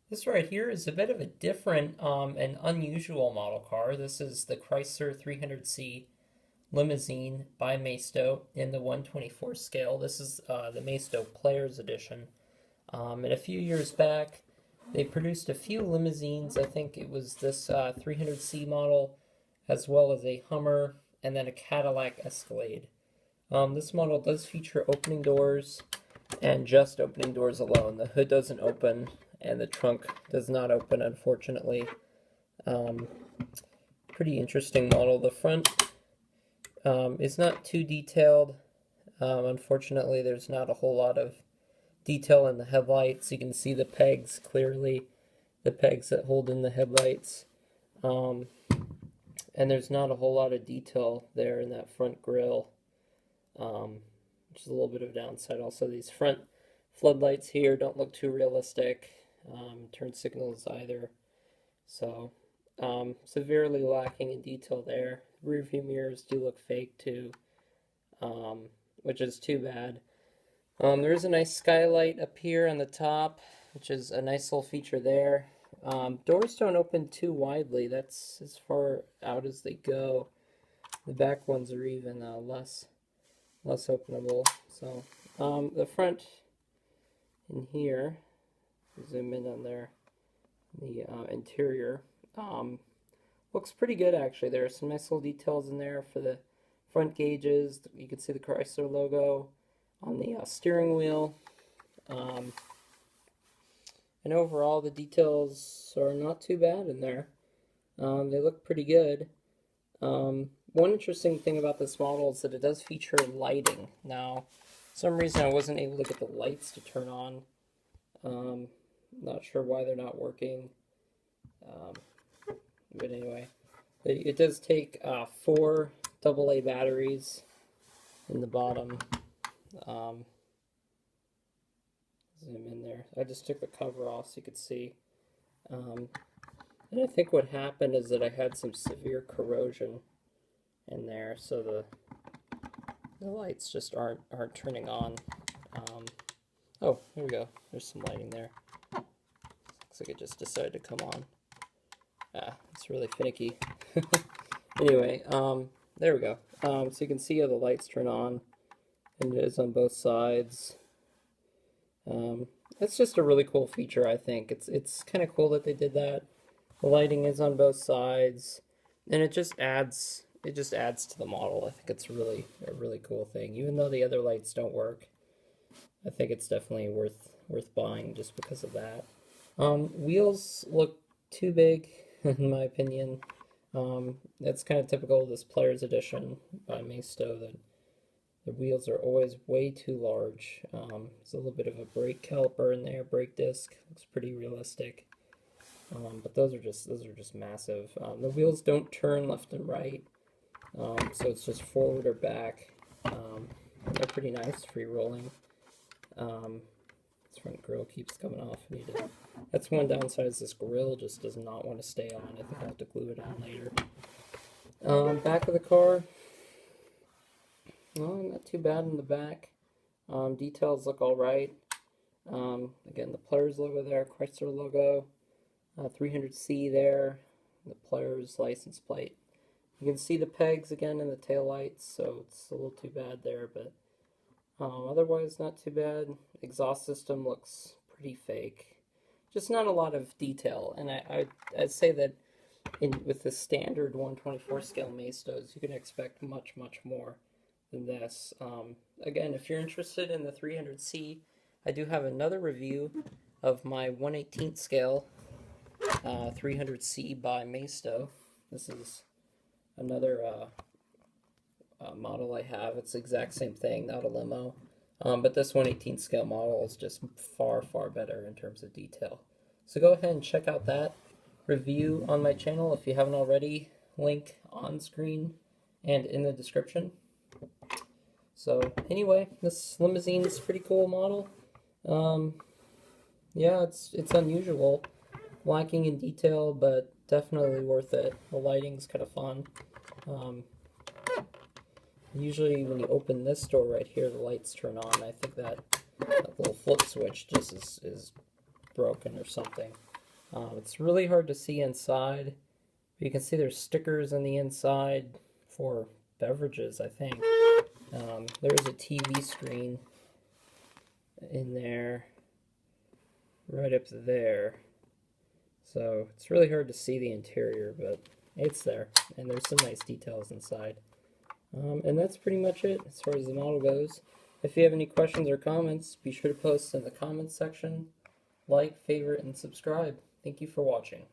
This right here is a bit of a different and unusual model car. This is the Chrysler 300C Limousine by Maisto in the 124 scale. This is the Maisto Playerz edition. And a few years back, they produced a few limousines. I think it was this 300C model, as well as a Hummer, and then a Cadillac Escalade. This model does feature opening doors, and just opening doors alone. The hood doesn't open, and the trunk does not open, unfortunately. Pretty interesting model. The front is not too detailed. Unfortunately, there's not a whole lot of detail in the headlights. You can see the pegs clearly, the pegs that hold in the headlights. And there's not a whole lot of detail there in that front grille, which is a little bit of a downside. Also, these front floodlights here don't look too realistic. Turn signals either. So, severely lacking in detail there. Rear view mirrors do look fake too, which is too bad. There is a nice skylight up here on the top, which is a nice little feature there. Doors don't open too widely. That's as far out as they go. The back ones are even less openable. So the front in here, zoom in on there, the interior looks pretty good actually. There are some nice little details in there for the front gauges. You can see the Chrysler logo on the steering wheel. And overall, the details are not too bad in there. They look pretty good. One interesting thing about this model is that it does feature lighting. Now, for some reason I wasn't able to get the lights to turn on. Not sure why they're not working. But anyway, it does take 4 AA batteries in the bottom. Zoom in there. I just took the cover off so you could see. And I think what happened is that I had some severe corrosion in there, so the lights just aren't turning on. Oh, here we go. There's some lighting there. Looks like it just decided to come on. It's really finicky. Anyway, there we go. So you can see how the lights turn on, and it is on both sides. That's just a really cool feature, I think. It's kind of cool that they did that. The lighting is on both sides, and it just adds to the model. I think it's really a really cool thing. Even though the other lights don't work, I think it's definitely worth buying just because of that. Wheels look too big, in my opinion. That's kind of typical of this Playerz edition by Maisto, that the wheels are always way too large. There's a little bit of a brake caliper in there, brake disc. Looks pretty realistic. But those are just massive. The wheels don't turn left and right, so it's just forward or back. They're pretty nice, free rolling. This front grille keeps coming off. That's one downside, is this grille just does not want to stay on. I think I'll have to glue it on later. Back of the car. Oh, not too bad in the back. Details look alright. Again, the Playerz logo there, Chrysler logo, 300C there, the Playerz license plate. You can see the pegs again in the taillights, so it's a little too bad there, but otherwise not too bad. Exhaust system looks pretty fake. Just not a lot of detail, and I'd say that with the standard 124 scale Maistos, you can expect much more than this. Again, if you're interested in the 300C, I do have another review of my 1/18 scale 300C by Maisto. This is another model I have. It's the exact same thing, not a limo. But this 1/18 scale model is just far better in terms of detail. So go ahead and check out that review on my channel if you haven't already. Link on screen and in the description. So anyway, this limousine is a pretty cool model. Yeah, it's unusual, lacking in detail, but definitely worth it. The lighting's kind of fun. Usually when you open this door right here, the lights turn on. I think that little flip switch just is broken or something. It's really hard to see inside. You can see there's stickers on the inside for beverages, I think. There's a TV screen in there, right up there. So it's really hard to see the interior, but it's there. And there's some nice details inside. And that's pretty much it as far as the model goes. If you have any questions or comments, be sure to post in the comments section. Like, favorite, and subscribe. Thank you for watching.